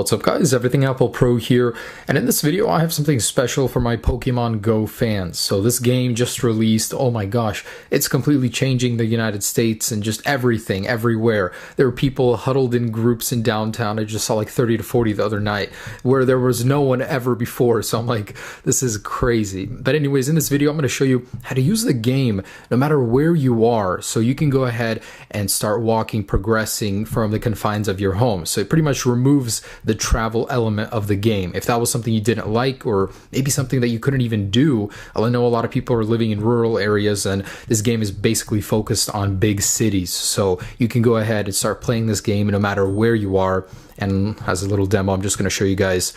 What's up guys, Everything Apple Pro here, and in this video I have something special for my Pokemon Go fans. So this game just released, oh my gosh, it's completely changing the United States and just everything, everywhere. There were people huddled in groups in downtown. I just saw like 30 to 40 the other night where there was no one ever before, so I'm like, this is crazy. But anyways, in this video I'm going to show you how to use the game no matter where you are, so you can go ahead and start walking, progressing from the confines of your home. So it pretty much removes the travel element of the game. If that was something you didn't like, or maybe something that you couldn't even do, I know a lot of people are living in rural areas and this game is basically focused on big cities. So you can go ahead and start playing this game no matter where you are. And as a little demo, I'm just going to show you guys.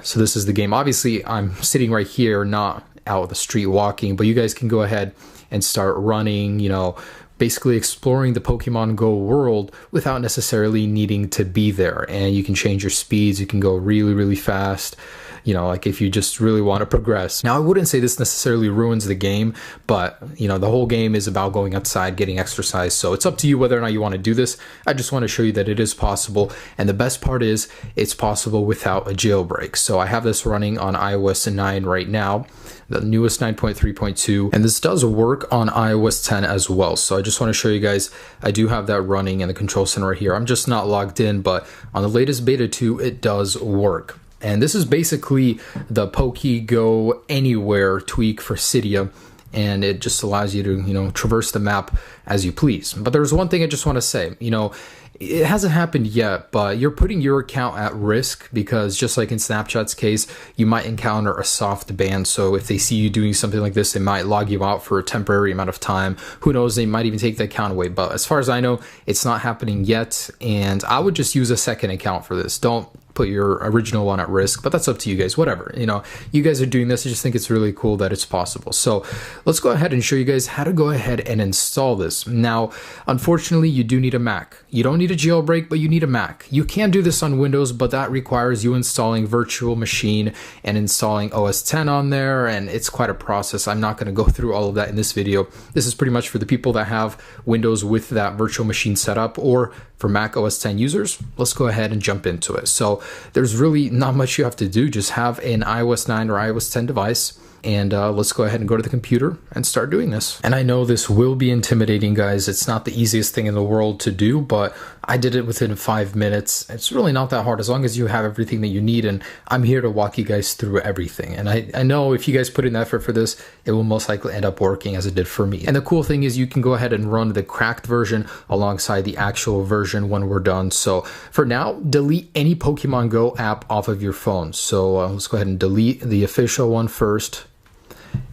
So this is the game. Obviously, I'm sitting right here, not out of the street walking, but you guys can go ahead and start running, you know, basically exploring the Pokemon Go world without necessarily needing to be there. And you can change your speeds. You can go really, really fast, you know, like if you just really want to progress. Now, I wouldn't say this necessarily ruins the game, but you know, the whole game is about going outside, getting exercise. So it's up to you whether or not you want to do this. I just want to show you that it is possible. And the best part is it's possible without a jailbreak. So I have this running on iOS 9 right now, the newest 9.3.2, and this does work on iOS 10 as well. So I just want to show you guys, I do have that running in the control center right here. I'm just not logged in, but on the latest beta 2, it does work. And this is basically the PokeGo Anywhere tweak for Cydia, and it just allows you to, you know, traverse the map as you please. But there's one thing I just want to say, you know, it hasn't happened yet, but you're putting your account at risk because just like in Snapchat's case, you might encounter a soft ban. So if they see you doing something like this, they might log you out for a temporary amount of time. Who knows, they might even take the account away. But as far as I know, it's not happening yet. And I would just use a second account for this. Don't put your original one at risk, but that's up to you guys. Whatever, you know, you guys are doing this. I just think it's really cool that it's possible. So let's go ahead and show you guys how to go ahead and install this. Now, unfortunately, you do need a Mac. You don't need a jailbreak, but you need a Mac. You can do this on Windows, but that requires you installing Virtual Machine and installing OS 10 on there, and it's quite a process. I'm not going to go through all of that in this video. This is pretty much for the people that have Windows with that Virtual Machine set up, or for Mac OS 10 users. Let's go ahead and jump into it. So there's really not much you have to do. Just have an iOS 9 or iOS 10 device, and let's go ahead and go to the computer and start doing this. And I know this will be intimidating, guys. It's not the easiest thing in the world to do, but I did it within 5 minutes. It's really not that hard as long as you have everything that you need, and I'm here to walk you guys through everything. And I know if you guys put in effort for this, it will most likely end up working as it did for me. And the cool thing is you can go ahead and run the cracked version alongside the actual version when we're done. So for now, delete any Pokemon Go app off of your phone. So let's go ahead and delete the official one first.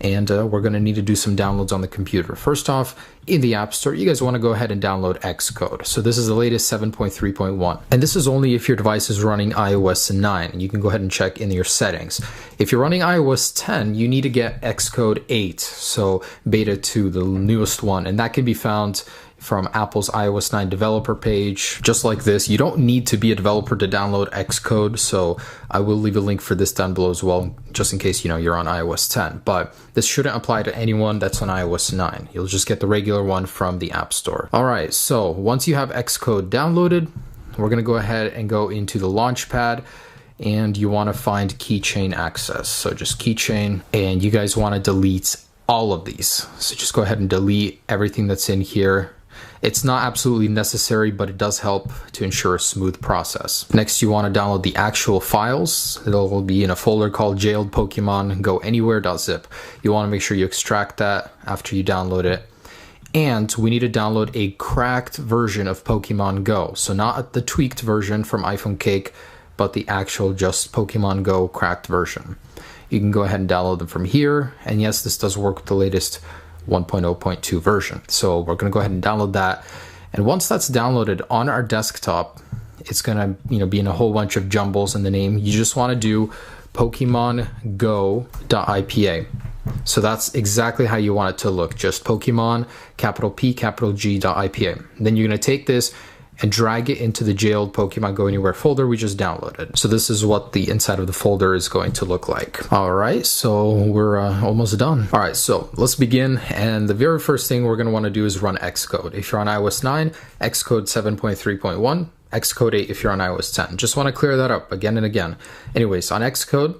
And we're going to need to do some downloads on the computer. First off, in the App Store, you guys want to go ahead and download Xcode. So this is the latest 7.3.1. And this is only if your device is running iOS 9. You can go ahead and check in your settings. If you're running iOS 10, you need to get Xcode 8, so beta 2, the newest one. And that can be found from Apple's iOS 9 developer page, just like this. You don't need to be a developer to download Xcode, so I will leave a link for this down below as well, just in case, you know, you're on iOS 10. But this shouldn't apply to anyone that's on iOS 9. You'll just get the regular one from the App Store. All right, so once you have Xcode downloaded, we're gonna go ahead and go into the Launchpad, and you wanna find Keychain Access. So just Keychain, and you guys wanna delete all of these. So just go ahead and delete everything that's in here. It's not absolutely necessary, but it does help to ensure a smooth process. Next, you want to download the actual files. It'll be in a folder called Jailed Pokemon Go Anywhere.zip. You want to make sure you extract that after you download it. And we need to download a cracked version of Pokemon Go. So not the tweaked version from iPhone Cake, but the actual just Pokemon Go cracked version. You can go ahead and download them from here. And yes, this does work with the latest 1.0.2 version. So we're going to go ahead and download that. And once that's downloaded on our desktop, it's going to, you know, be in a whole bunch of jumbles in the name. You just want to do Pokemon Go.ipa. So that's exactly how you want it to look. Just Pokemon, capital P, capital G.ipa. Then you're going to take this and drag it into the jailed Pokemon Go Anywhere folder we just downloaded. So this is what the inside of the folder is going to look like. All right, so we're almost done. All right, so let's begin. And the very first thing we're going to want to do is run Xcode. If you're on iOS 9, Xcode 7.3.1, Xcode 8 if you're on iOS 10. Just want to clear that up again and again. Anyways, on Xcode,